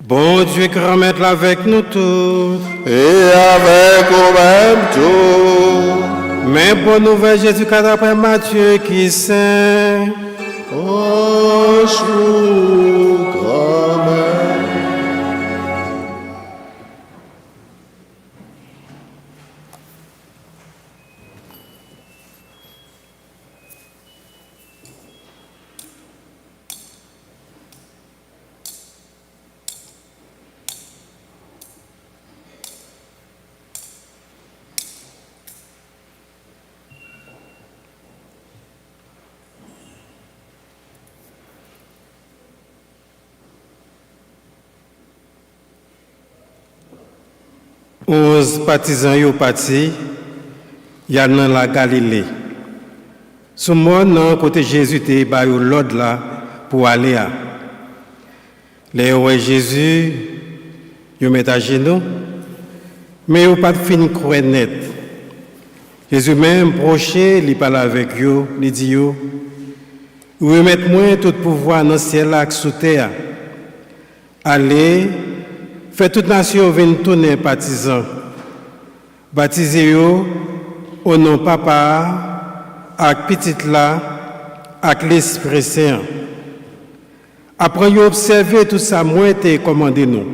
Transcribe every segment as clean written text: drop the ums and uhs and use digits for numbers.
Bon Dieu, grand maître avec nous tous. Et avec nous-mêmes tous. Mais bonne nouvelle Jésus-Christ après Matthieu qui saint. Bonjour, grand-mère. Onze partisans yo parti, y a dans la Galilée. Sous mon côté Jésus te ba yo l'ordre là pour aller à. Les ouais Jésus, yo met à genoux, mais yo pas fin croire net. Jésus même proché, il parle avec yo, il dit yo, vous mettez moi tout pouvoir dans le ciel et sous terre. Allez, faites toute nation venir tourner partisans. Baptisez-vous au nom de Papa, avec petite là, avec l'Esprit Saint. Après vous observer tout ça, moi t'ai commandé nous.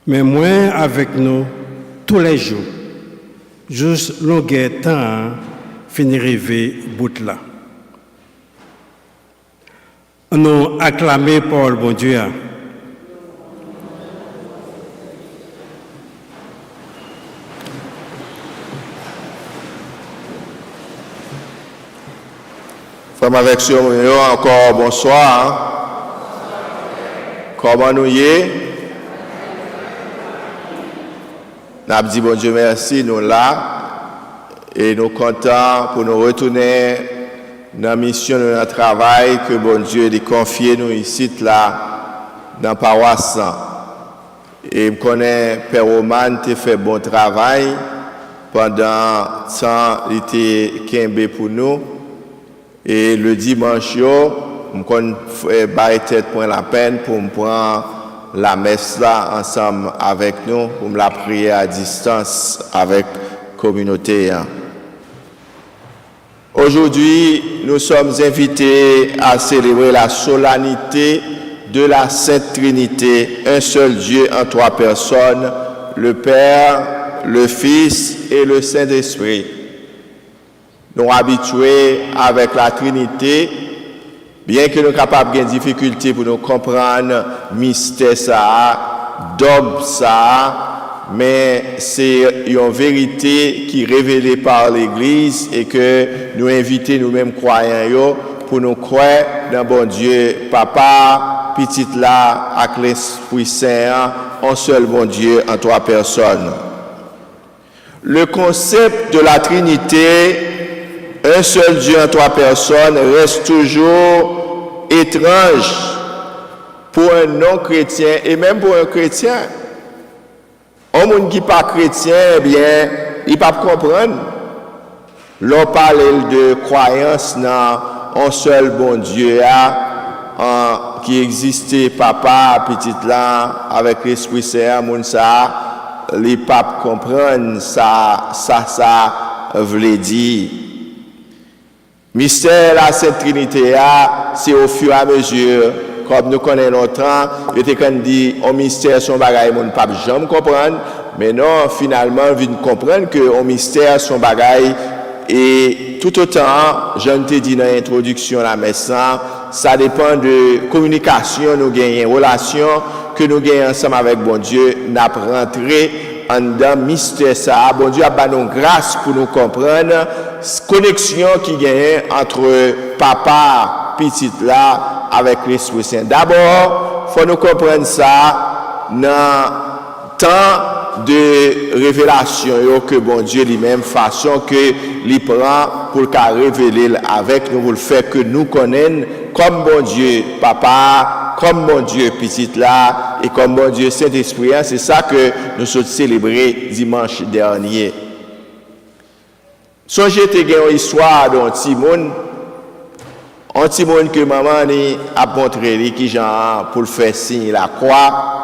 Mais moi avec nous tous les jours. Juste longueur temps, finir arriver bout là. Nous acclamons Paul, bon Dieu. Frère avec sur encore bonsoir. Comment nous y est? Nous dit bon Dieu merci, nous là. Et nous contents pour nous retourner dans la mission de notre travail que bon Dieu a confié nous ici là dans la paroisse. Et je connais Père Roman qui a fait bon travail pendant le temps il était Kembe pour nous. Et le dimanche, je vais tête pour la peine pour me prendre la messe là ensemble avec nous, pour me la prier à distance avec la communauté. Aujourd'hui, nous sommes invités à célébrer la solennité de la Sainte Trinité, un seul Dieu en trois personnes, le Père, le Fils et le Saint-Esprit. Nous habitués avec la Trinité, bien que nous sommes capables de difficultés pour nous comprendre le mystère ça, dogme ça, mais c'est une vérité qui est révélée par l'Église et que nous invitons nous-mêmes croyants pour nous croire dans bon Dieu, Papa, petit là, avec l'Esprit Saint, un seul bon Dieu en trois personnes. Le concept de la Trinité, un seul Dieu en trois personnes, reste toujours étrange pour un non-chrétien et même pour un chrétien. Un monde qui n'est pas chrétien, eh bien, il ne peut pas comprendre. L'on parle de croyance dans un seul bon Dieu qui existait, papa, petit là, avec l'Esprit Saint, moun ça, les papes comprennent ça veut dire. Mystère la Sainte Trinité, c'est au fur et à mesure, comme nous connaissons longtemps, il était quand dit, un mystère, son bagage, mon pape jamais comprendre, mais non, finalement, on vient comprendre que un mystère, son bagage, et tout autant, je t'ai dit dans l'introduction, la messe, ça dépend de communication, nous gagnons, relation que nous gagnons ensemble avec bon Dieu, nous rentré en dedans mystère ça. Bon Dieu a donné nous grâce pour nous comprendre connexion qui gagne entre papa petit là avec l'Esprit Saint. D'abord, faut nous comprendre ça dans temps de révélation que bon Dieu lui-même façon que il prend pour révéler avec nous pour le faire que nous connaissons comme bon Dieu papa, comme mon Dieu petit là et comme mon Dieu Saint-Esprit. C'est ça que nous sommes célébrés dimanche dernier. Songez une histoire d'un petit monde, un petit monde que maman a montré qui genre pour le faire signe la croix.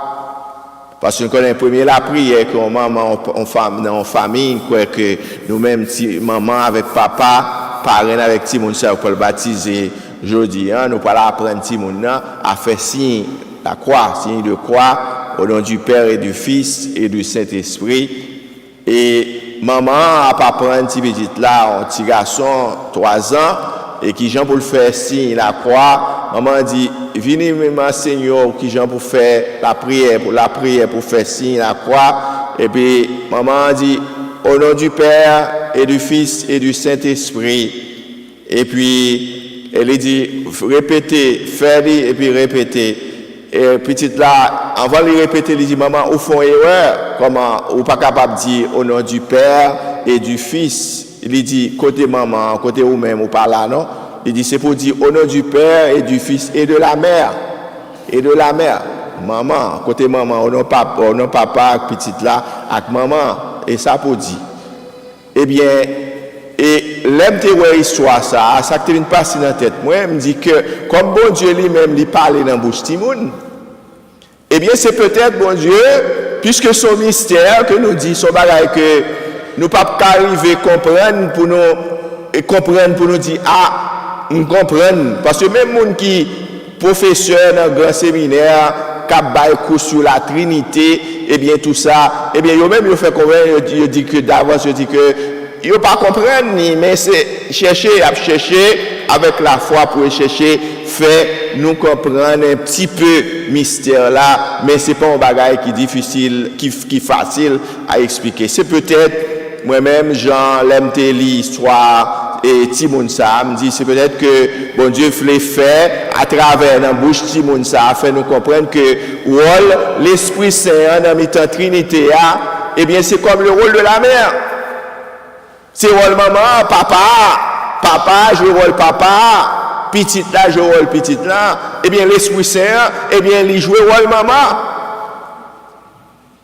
Parce qu'on connaît premier la prière que maman en famille, quoi que nous-mêmes, maman avec papa, parrain avec petit monde ça pour le baptiser. Jeudi, nous pas là apprendre petit monde à faire signe la croix, signe de croix au nom du Père et du Fils et du Saint-Esprit. Et maman a pas prendre petit petit là, un petit garçon 3 ans et qui Jean pour le faire signe la croix. Maman dit venez maman Seigneur qui Jean pour faire la prière pour faire signe la croix. Et puis maman dit au nom du Père et du Fils et du Saint-Esprit. Et puis elle dit répétez, faites et puis répétez. Et petite là, avant de répéter, il dit maman, au fond erreur, comment ou pas capable de dire au nom du Père et du Fils. Il dit côté maman, côté ou même ou pas là non. Il dit c'est pour dire au nom du Père et du Fils et de la mère. Et de la mère. Maman, côté maman, au nom papa, petite là, avec maman. Et ça pour dire. Eh bien, et l'aime te histoire ça qui vient passer dans la tête. Moi, me dit que comme bon Dieu lui-même lui parle dans la bouche de Timoun, eh bien c'est peut-être bon Dieu, puisque son mystère que nous dit, son bagage que nous ne pouvons pas arriver à comprendre pour nous dire, ah, nous comprenons. Parce que même les gens qui professeurs dans le grand séminaire, qui ont sur la Trinité, eh bien tout ça, eh bien eux-mêmes ils fait comprendre, ils disent que d'avance, ils disent que ils ne pas comprendre, mais c'est chercher avec la foi pour chercher, faire nous comprendre un petit peu mystère là, mais ce n'est pas un bagage qui est difficile, qui est facile à expliquer. C'est peut-être, moi-même, Jean, l'aime l'histoire et Timoun ça, me dit, c'est peut-être que bon Dieu voulait faire à travers la bouche de Timoun ça, afin de nous comprendre que l'Esprit Saint, dans la Trinité, eh bien c'est comme le rôle de la mère. C'est rôle maman, papa, je rôle papa, petite là, je rôle petite là. Eh bien, l'Esprit Saint, eh bien, il joue rôle maman.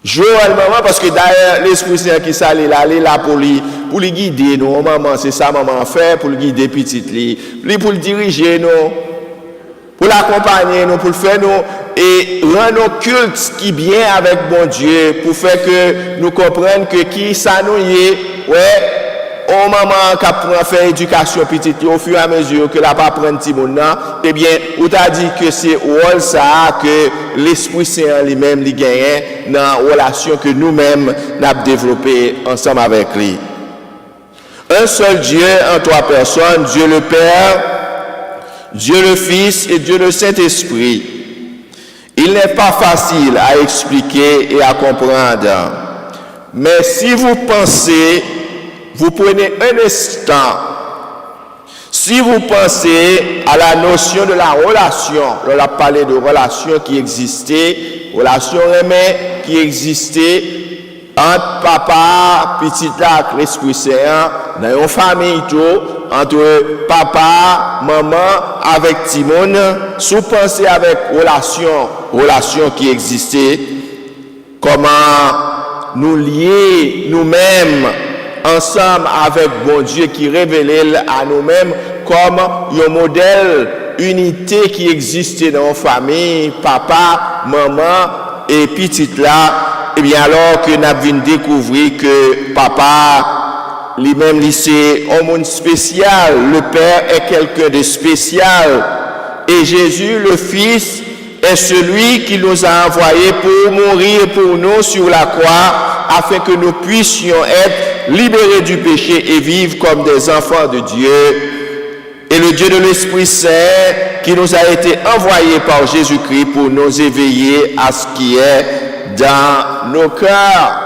Joue rôle maman parce que d'ailleurs, l'Esprit Saint qui s'allait là pour lui guider nous, maman, c'est ça maman fait, pour lui guider petite lui pour le diriger nous, pour l'accompagner nous, pour le faire nous, et rendre nos cultes qui bien avec bon Dieu, pour faire que nous comprenions que qui ça nous y est, ouais. Oh maman qui a fait éducation petite au fur et à mesure que la pas prendre petit monde eh bien on t'a dit que c'est rôle ça que l'Esprit Saint lui-même lui gagne dans la relation que nous-mêmes n'a développé ensemble avec lui. Un seul Dieu en 3 personnes, Dieu le Père, Dieu le Fils et Dieu le Saint-Esprit. Il n'est pas facile à expliquer et à comprendre. Mais si vous pensez, vous prenez un instant, si vous pensez à la notion de la relation, on a parlé de relation qui existait, relation aimée qui existait entre papa, petit là, l'Esprit Saint, dans une famille tout, entre papa, maman, avec Timon, si vous pensez avec relation qui existait, comment nous lier nous-mêmes ensemble avec bon Dieu qui révèle à nous-mêmes comme un modèle unité qui existait dans nos familles, papa, maman et petite là, et bien alors que nous avons découvert que papa lui-même c'est un monde spécial, le Père est quelqu'un de spécial et Jésus le Fils est celui qui nous a envoyés pour mourir pour nous sur la croix afin que nous puissions être libérés du péché et vivre comme des enfants de Dieu. Et le Dieu de l'Esprit Saint qui nous a été envoyé par Jésus-Christ pour nous éveiller à ce qui est dans nos cœurs.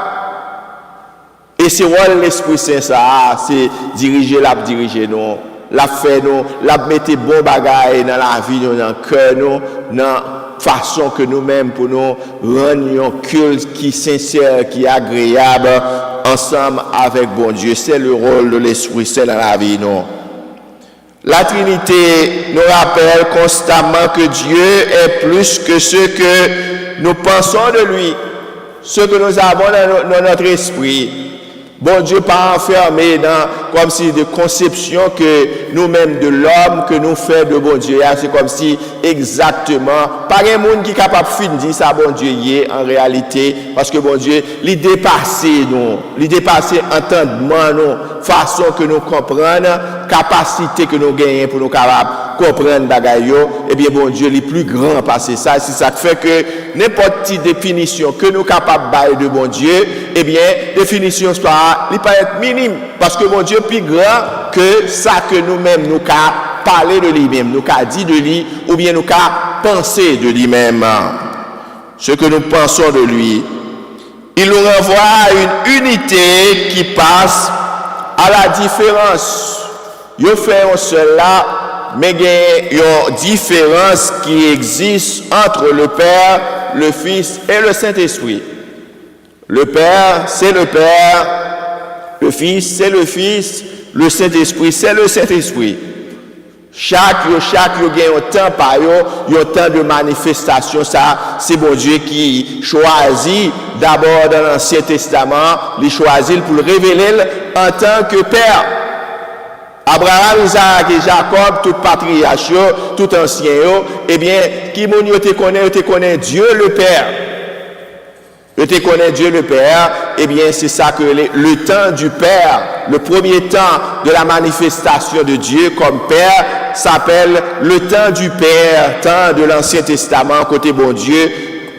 Et c'est rôle l'Esprit Saint ça, c'est diriger nous, la fait nous, la mettre bon bagaille dans la vie, dans le cœur nous, dans façon que nous-mêmes pour nous rendre un culte qui est sincère, qui est agréable ensemble avec bon Dieu. C'est le rôle de l'Esprit Saint dans la vie non. La Trinité nous rappelle constamment que Dieu est plus que ce que nous pensons de lui, ce que nous avons dans notre esprit. Bon Dieu pas enfermé dans comme si de conception que nous-mêmes de l'homme que nous fait de bon Dieu. C'est comme si exactement pas un monde qui est capable de dire ça bon Dieu y est en réalité parce que bon Dieu il dépasse nous, il dépasse entendement nous, façon que nous comprenons, capacité que nous gagnons pour nous capables comprendre bagaille yo. Eh bien bon Dieu il est plus grand passer ça, c'est ça qui fait que n'importe quelle définition que nous capables bailler de bon Dieu, eh bien définition ça il peut être minime parce que mon Dieu est plus grand que ça que nous-mêmes nous qu'a parler de lui-même, nous qu'a dit de lui ou bien nous qu'a pensé de lui-même. Ce que nous pensons de lui, il nous renvoie à une unité qui passe à la différence. Il fait un seul là, mais il y a une différence qui existe entre le Père, le Fils et le Saint-Esprit. Le Père, c'est le Père. Le Fils, c'est le Fils. Le Saint-Esprit, c'est le Saint-Esprit. Chaque a un temps par yo, un temps de manifestation. Ça, c'est bon Dieu qui choisit d'abord dans l'Ancien Testament, il choisit pour le révéler en tant que Père. Abraham, Isaac et Jacob, tout patriarche, tout ancien, eh bien, qui mon yo te connaît Dieu le Père. Je te connais Dieu le Père, eh bien c'est ça que le temps du Père, le premier temps de la manifestation de Dieu comme Père s'appelle le temps du Père, temps de l'Ancien Testament, côté bon Dieu.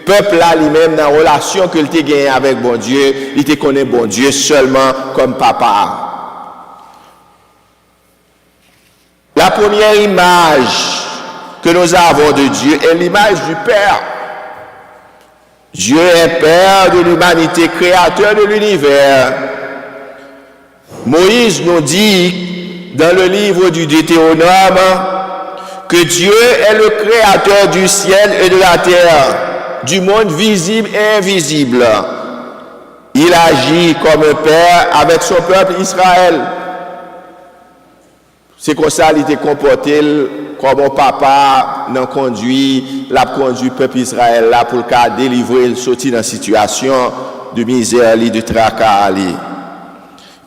Peuple là lui-même dans la relation qu'il te gagne avec bon Dieu, il te connaît bon Dieu seulement comme papa. La première image que nous avons de Dieu est l'image du Père. Dieu est Père de l'humanité, créateur de l'univers. Moïse nous dit dans le livre du Deutéronome que Dieu est le créateur du ciel et de la terre, du monde visible et invisible. Il agit comme un père avec son peuple Israël. C'est comme ça qu'il était comporté comme un papa n'a conduit le peuple Israël là pour le délivrer, sortir dans une situation de misère, de tracas.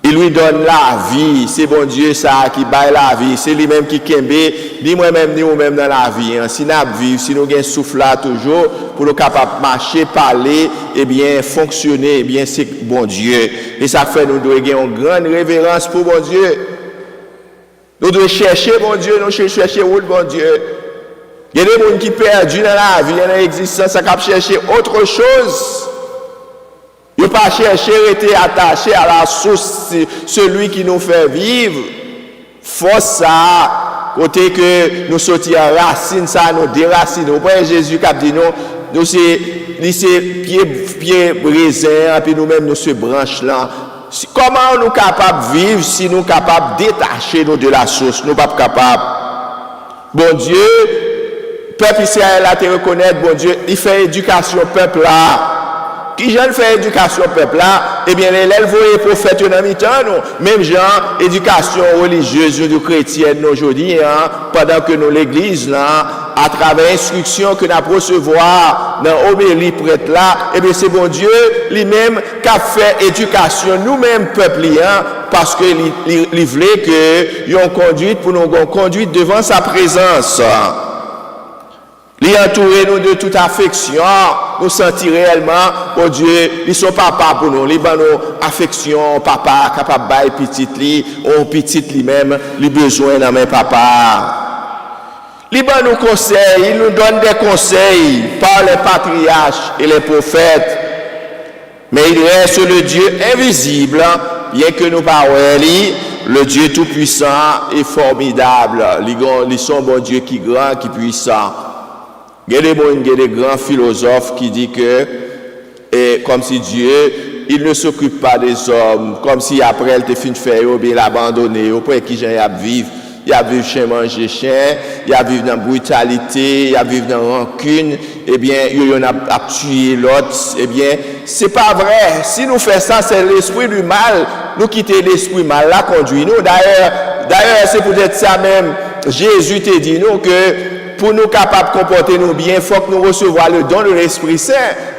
Il lui donne la vie, c'est bon Dieu ça qui baille la vie, c'est lui-même qui kembe, ni moi-même ni vous-même dans la vie. Si nous vivons, si nous avons un souffle là toujours, pour nous capables de marcher, parler, et bien fonctionner, et bien c'est bon Dieu. Et ça fait nous devons avoir une grande révérence pour bon Dieu. Nous devons chercher bon Dieu, nous chercher où bon Dieu. Il y a des gens qui perdus dans la vie, dans l'existence, ça cap chercher autre chose. Il ne pas chercher, être attaché à la source, celui qui nous fait vivre. Force ça, côté que nous sortions en racine, ça nous déracine. Vous voyez Jésus qui a dit nous c'est pied raisin, puis nous-mêmes nous se branche là. Comment nous sommes capables de vivre si nous sommes capables de détacher nous de la source? Nous ne sommes pas capables. Bon Dieu, peuple Israël a te reconnaître, bon Dieu, il fait éducation peuple là. Qui j'en fait éducation peuple là? Eh bien, l'élève voyait prophète dans mi-temps, nous. Même genre, éducation religieuse de chrétienne aujourd'hui, hein, pendant que nous l'église là, à travers l'instruction que nous recevoir dans l'homélie prêtre là, eh bien, c'est bon Dieu lui-même qui a fait éducation, nous-mêmes, peuple, hein, parce qu'il voulait que nous conduite pour nous conduite devant sa présence. Les entourer nous de toute affection, nous sentir réellement, oh Dieu, ils sont papa pour nous, les nos affection, papa, capable de bailler petite li, ou petite lui-même, les besoins dans mes papa. Les nos conseils, ils nous donnent des conseils par les patriarches et les prophètes, mais il reste le Dieu invisible, bien que nous parlons, le Dieu tout-puissant et formidable, ils sont bon Dieu qui est grand, qui est puissant. Il y a des grands philosophes qui disent que, comme si Dieu, il ne s'occupe pas des hommes, comme si après elle te fin de faire, il l'abandonné, après qui j'ai à vivre. Il y a vivre chez manger chien, il y a vivre dans la brutalité, il y a vivre dans la rancune, eh bien, il y en a tué l'autre, eh bien, c'est pas vrai. Si nous faisons ça, c'est l'esprit du mal. Nous quitter l'esprit mal, là, conduit nous. D'ailleurs, c'est peut-être ça même. Jésus t'a dit nous que, pour nous capables de comporter nous bien, il faut que nous recevions le don de l'Esprit Saint.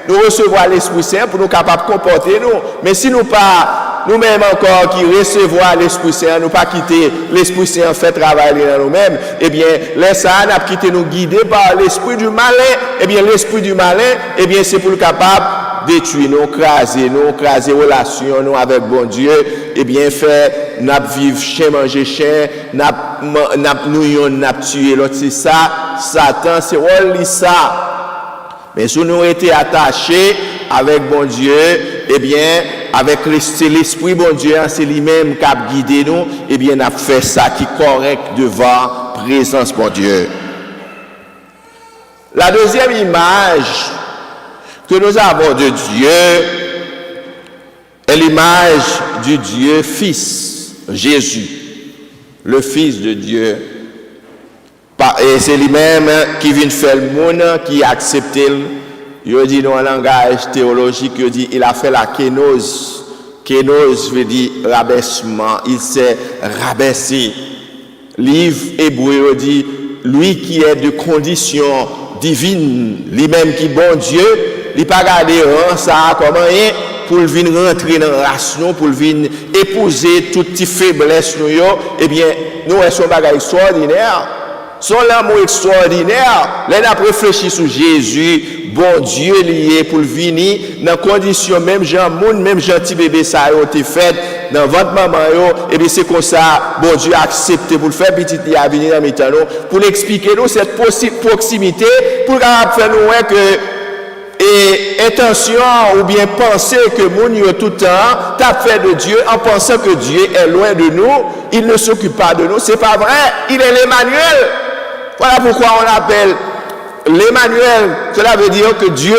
Nous recevons l'Esprit Saint pour nous capables de comporter nous. Mais si nous pas nous-mêmes encore qui recevons l'Esprit Saint, nous pas quitter l'Esprit Saint fait travailler dans nous-mêmes, eh bien, laisse ça, nous quitter nous guider par l'esprit du malin, eh bien, l'esprit du malin, eh bien, c'est pour le capable détruire nous, craser relation nous avec bon Dieu, eh bien, faire, nous vivre chien manger chien, nous tuer l'autre, c'est ça, Satan, c'est rôle ça. Mais si nous étions attachés avec bon Dieu, eh bien, avec l'esprit bon Dieu, c'est lui-même qui a guidé nous, eh bien, on a fait ça qui est correct devant la présence bon Dieu. La deuxième image que nous avons de Dieu est l'image du Dieu Fils, Jésus, le Fils de Dieu. Et c'est lui-même qui vient faire le monde, qui a accepté. Il dit dans un langage théologique, il dit il a fait la kénose. Kénose veut dire rabaissement. Il s'est rabaissé. Livre hébreu dit lui qui est de condition divine, lui-même qui est bon Dieu, il n'a pas gardé ça comment pour venir rentrer dans la race, pour venir épouser toutes les faiblesses, eh bien, nous sommes un bagage extraordinaire. Son l'amour extraordinaire, là, on a réfléchi sur Jésus, bon Dieu lié pour venir dans condition même Jean moun, même gentil bébé ça a été fait dans votre maman et bien c'est comme ça, bon Dieu a accepté pour le faire petit il a venir dans mes pour expliquer nous cette proximité pour faire nous que et intention ou bien penser que moun yo tout le temps t'a fait de Dieu en pensant que Dieu est loin de nous, il ne s'occupe pas de nous, c'est pas vrai, il est l'Emmanuel. Voilà pourquoi on l'appelle l'Emmanuel. Cela veut dire que Dieu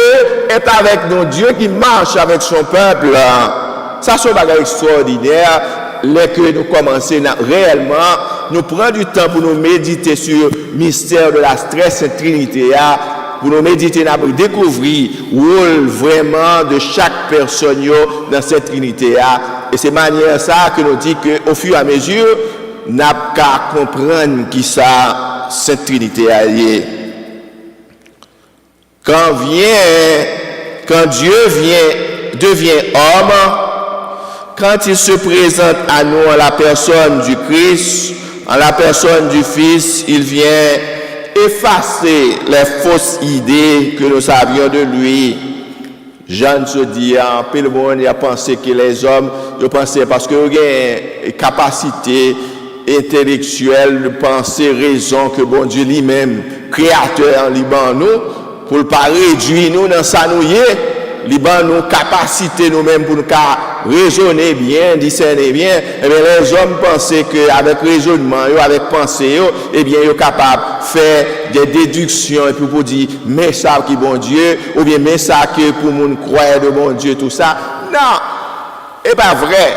est avec nous, Dieu qui marche avec son peuple. Ça c'est un bagage extraordinaire. Dès que nous commençons réellement, nous prenons du temps pour nous méditer sur le mystère de la Sainte Trinité. Pour nous méditer, nous découvrir le rôle vraiment de chaque personne dans cette Trinité. Et c'est de manière ça que nous dit qu'au fur et à mesure, nous n'avons qu'à comprendre qui ça, cette Trinité est. Quand Dieu devient homme, quand il se présente à nous en la personne du Christ, en la personne du Fils, il vient effacer les fausses idées que nous avions de lui. Jean se dit, peu le monde a pensé que les hommes, ils pensaient parce qu'ils ont une capacité intellectuelle de penser, raison que bon Dieu lui-même, créateur en Liban, nous, pour ne pas réduire nous dans sa nouille, Liban nous capacité nous-mêmes pour nous raisonner bien, discerner bien, et bien les hommes pensaient qu'avec raisonnement, avec pensée, et bien ils sont capables de faire des déductions et puis pour dire mais ça qui bon Dieu, ou bien mais ça que pour nous croire de bon Dieu, tout ça. Non, et pas vrai.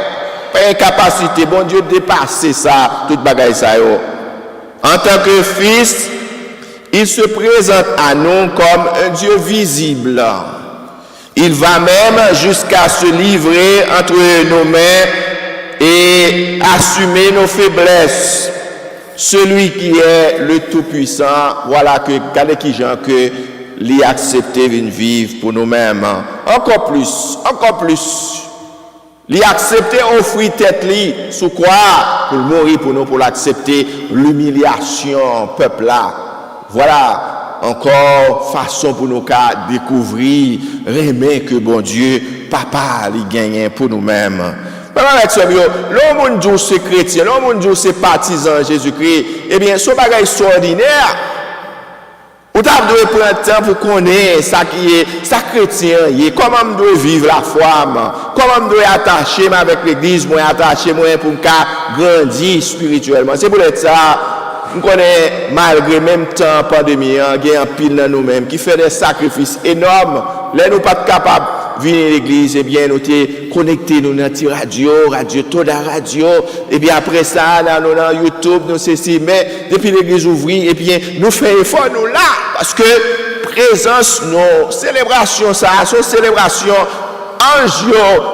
Pas une capacité, bon Dieu, de dépasser ça, toute bagaille ça. En tant que fils, il se présente à nous comme un Dieu visible. Il va même jusqu'à se livrer entre nos mains et assumer nos faiblesses. Celui qui est le Tout-Puissant, voilà que regardez qui gens que l'y accepter de vivre pour nous-mêmes. Encore plus. L'y accepter offrir tête li sous quoi pour mourir pour nous, pour l'accepter l'humiliation peuple là. Voilà. Encore façon pour nous découvrir, aimer que bon Dieu, papa, il gagne pour nous-mêmes. L'homme dit c'est chrétien, l'homme dit c'est partisan de Jésus-Christ, eh bien, ce bagage extraordinaire. Vous devez prendre le temps pour connaître ça qui est, ça chrétien, comment je dois vivre la foi, comment je dois attacher avec l'église, moi attacher moi pour grandir spirituellement. C'est pour être ça. Nous connaissons, malgré même temps pandémie, il y a un pile dans nous-mêmes qui fait des sacrifices énormes. Là, nous ne sommes pas capables de venir à l'église, eh bien, nous sommes connectés, nous dans la radio, Toda Radio, et bien après ça, là, nous dans YouTube, nous ceci, mais depuis l'église ouvrie, et bien, nous faisons effort, nous là, parce que présence, nos célébrations, ça, sont célébrations, ange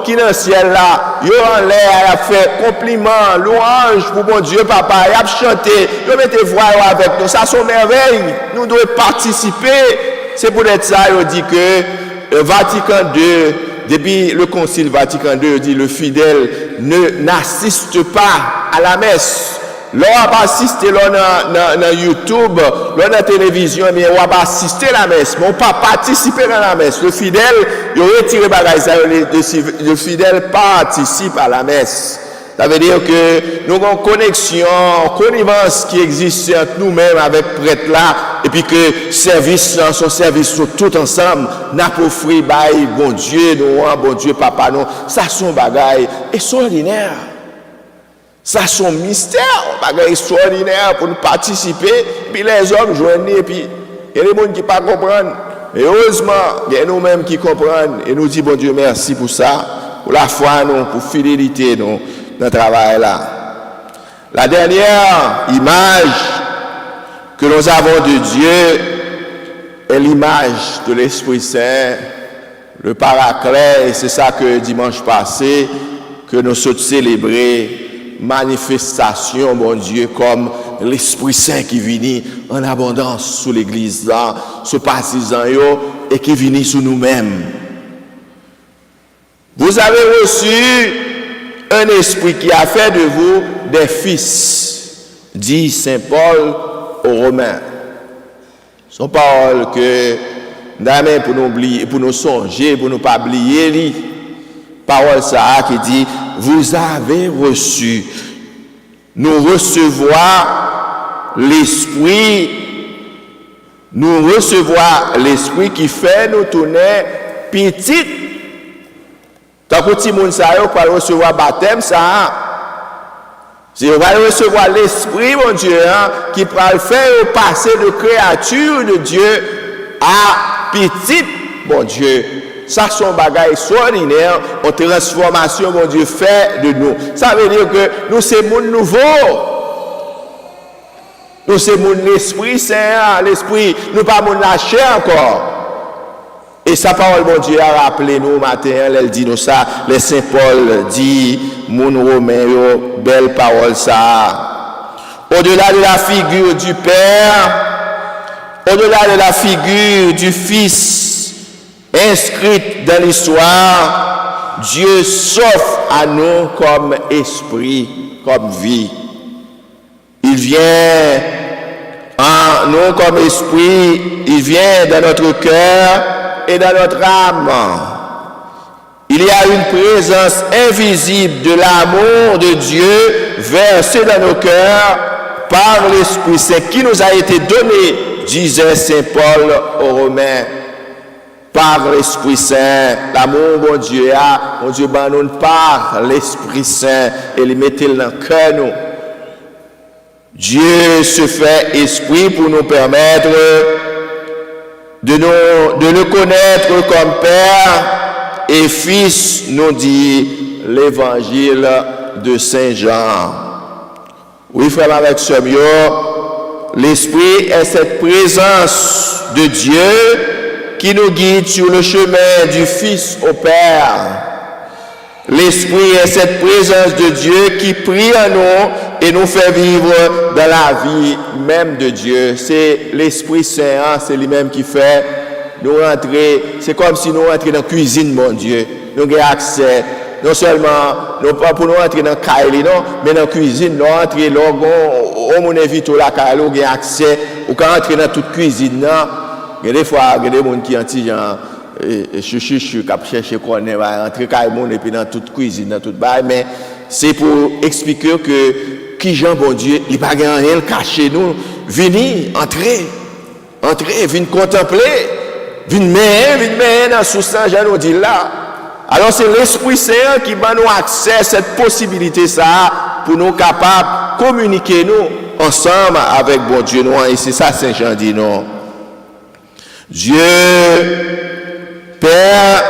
qui dans le ciel là, yo en l'air, a fait compliment, louange pour mon Dieu papa, il a chanté, yo mettez voix avec nous, ça sont merveilles, nous devons participer. C'est pour être ça, il dit que le Vatican II depuis le Concile Vatican II, dit le fidèle n'assiste pas à la messe. L'on va assister dans YouTube, l'on dans la télévision, mais on va assister à la messe, mais on ne va pas participer à la messe. Le fidèle, il retire le fidèle participe à la messe. Ça veut dire que nous avons une connexion, connivence qui existe entre nous-mêmes avec le prêtre là, et puis que son service tout ensemble, n'a pas offert, bon Dieu, bon Dieu, papa, non. Ça, son bagaille extraordinaire. Ça, son mystère, bagaille extraordinaire pour nous participer, puis les hommes joignent, et puis il y a des gens qui ne pas comprendre. Mais heureusement, il y a nous-mêmes qui comprennent, et nous disons, bon Dieu, merci pour ça, pour la foi, nous, pour la fidélité, nous, dans le travail là. La dernière image que nous avons de Dieu est l'image de l'Esprit Saint, le Paraclet, et c'est ça que dimanche passé, que nous sommes célébrés, manifestation, mon Dieu, comme l'Esprit Saint qui vient en abondance sur l'Église là, ce partisan et qui vient sur nous-mêmes. Vous avez reçu un esprit qui a fait de vous des fils, dit Saint Paul aux Romains. Son parole que nous pour nous oublier, pour nous songer, pour ne pas oublier, parole ça qui dit vous avez reçu, nous recevoir l'esprit qui fait nous tourner petit. Tant que petit monde ça va recevoir baptême ça. Si on va recevoir l'esprit, mon Dieu, qui va faire passer de créature de Dieu à petit, mon Dieu. Ça, c'est un bagage extraordinaire, une transformation, mon Dieu, fait de nous. Ça veut dire que nous, c'est monde nouveau. Nous, c'est monde l'Esprit Saint, l'Esprit, nous pas monde la chair encore. Et sa parole, mon Dieu, a rappelé nous matin, elle dit nous ça, le Saint Paul dit, mon Romain, belle parole ça. Au-delà de la figure du Père, au-delà de la figure du Fils, inscrite dans l'histoire, Dieu s'offre à nous comme esprit, comme vie. Il vient en nous comme esprit, il vient dans notre cœur et dans notre âme. Il y a une présence invisible de l'amour de Dieu versé dans nos cœurs par l'Esprit Saint qui nous a été donné, disait Saint Paul aux Romains. Par l'Esprit Saint, l'amour, mon Dieu, nous par l'Esprit Saint, et le mettez dans le cœur, nous. Dieu se fait esprit pour nous permettre de le connaître comme Père et Fils, nous dit l'évangile de Saint Jean. Oui, frère, avec ce mieux, l'Esprit est cette présence de Dieu qui nous guide sur le chemin du Fils au Père. L'Esprit est cette présence de Dieu qui prie en nous et nous fait vivre dans la vie même de Dieu. C'est l'Esprit Saint, c'est lui-même qui fait nous rentrer. C'est comme si nous rentrions dans la cuisine, mon Dieu. Nous avons accès, non seulement non pas pour nous rentrer dans la caille, non, mais dans la cuisine, nous rentrer, on invite la caille, nous avons accès, ou quand rentrer dans toute cuisine, il y a des fois, il y a des gens qui ont dit, qui cherchent qu'on est rentrer et puis dans toute cuisine, dans toute baille, mais c'est pour expliquer que qui Jean bon Dieu, il n'y a pas rien caché nous, venir, entrer, venir contempler, venir dans sous Saint Jean nous dit là. Alors c'est l'Esprit Saint qui va nous accès à cette possibilité ça pour nous capables de communiquer nous ensemble avec bon Dieu nous, et c'est ça Saint Jean dit non. Dieu, Père,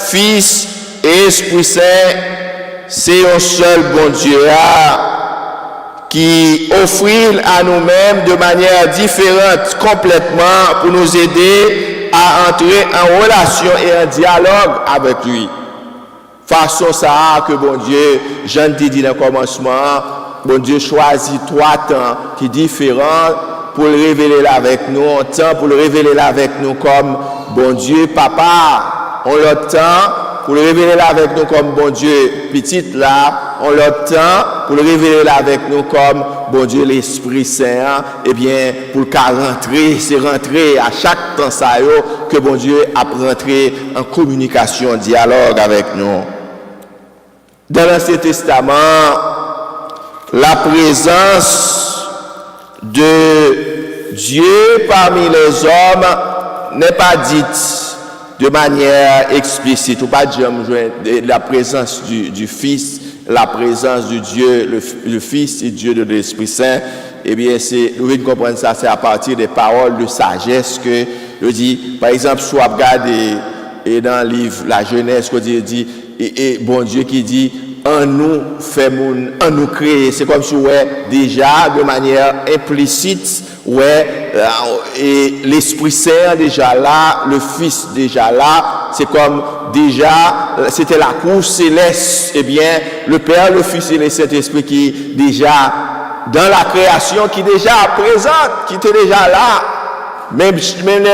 Fils et Esprit Saint, c'est un seul bon Dieu qui offre à nous-mêmes de manière différente, complètement, pour nous aider à entrer en relation et en dialogue avec lui. Façon ça que bon Dieu, Jean dit dans le commencement, bon Dieu choisit 3 temps qui sont différents pour le révéler là avec nous, un temps pour le révéler là avec nous comme bon Dieu, papa, on l'autre temps pour le révéler là avec nous comme bon Dieu petit là, on l'autre temps pour le révéler là avec nous comme bon Dieu l'Esprit Saint, eh bien pour le cas rentrer, c'est rentrer à chaque temps ça que bon Dieu a rentré en communication, dialogue avec nous. Dans l'Ancien Testament, la présence de Dieu parmi les hommes n'est pas dite de manière explicite, ou pas dire la présence du Fils, la présence du Dieu, le Fils et Dieu de l'Esprit Saint. Eh bien, nous devons comprendre ça, c'est à partir des paroles de sagesse que je dis, par exemple, soit regarder et dans le livre La Genèse, que Dieu dit, et bon Dieu qui dit, en nous fait en nous créer. C'est comme si déjà de manière implicite, et l'Esprit Saint déjà là, le Fils déjà là, c'est comme déjà, c'était la cour céleste, eh bien, le Père, le Fils et le Saint-Esprit qui déjà dans la création, qui déjà présente, qui était déjà là. Même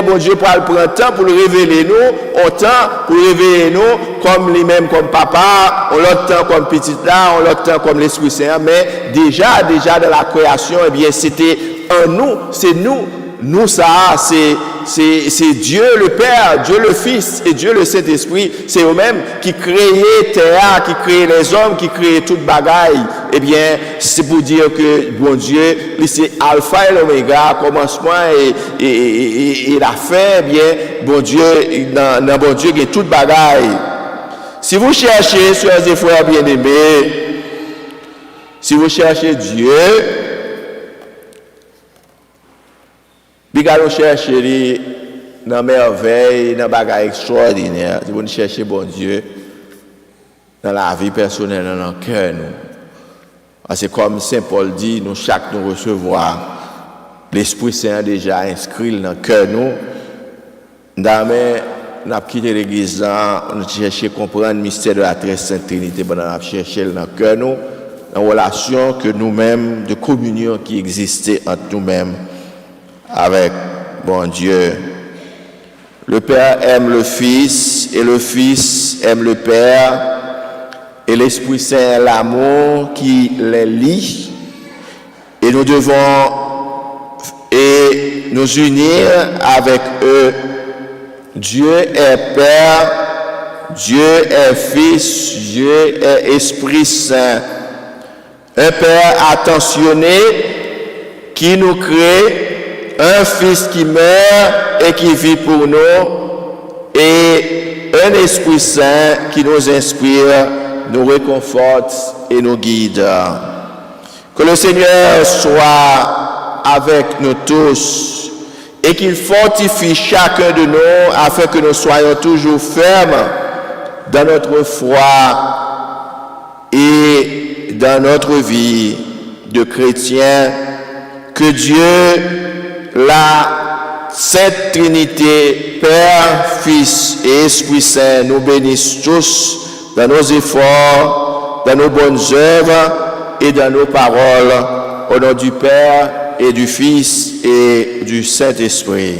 bon Dieu prend le temps pour le révéler nous, autant pour le révéler nous comme lui-même, comme papa, on l'autre temps comme petit là, on l'autre temps comme l'Esprit Saint, mais déjà dans la création, eh bien c'était en nous, c'est nous ça, c'est Dieu le Père, Dieu le Fils et Dieu le Saint-Esprit, c'est eux-mêmes qui créaient terre, qui créaient les hommes, qui créaient toute bagaille. Eh bien, c'est pour dire que bon Dieu, c'est Alpha et l'Oméga, commencement et la fin. Eh bien, bon Dieu, dans bon Dieu, il y a toute bagaille. Si vous cherchez, sœurs et frères bien-aimés, si vous cherchez Dieu, vous cherchez dans merveille, dans bagaille extraordinaire. Si vous cherchez bon Dieu dans la vie personnelle, dans le cœur, nous. C'est comme Saint Paul dit, nous chaque nous recevoir l'Esprit Saint déjà inscrit dans le cœur nous. D'ailleurs, nous avons quitté l'église, nous cherchons à comprendre le mystère de la très sainte Trinité, nous avons cherché dans le cœur nous, dans la relation que nous-mêmes, de communion qui existait entre nous-mêmes avec bon Dieu. Le Père aime le Fils et le Fils aime le Père. Et l'Esprit Saint est l'amour qui les lie. Et nous devons nous unir avec eux. Dieu est Père, Dieu est Fils, Dieu est Esprit Saint. Un Père attentionné qui nous crée, un Fils qui meurt et qui vit pour nous, et un Esprit Saint qui nous inspire, nous réconforte et nous guide. Que le Seigneur soit avec nous tous et qu'il fortifie chacun de nous afin que nous soyons toujours fermes dans notre foi et dans notre vie de chrétiens. Que Dieu, la Sainte Trinité, Père, Fils et Esprit Saint, nous bénisse tous dans nos efforts, dans nos bonnes œuvres et dans nos paroles, au nom du Père et du Fils et du Saint-Esprit.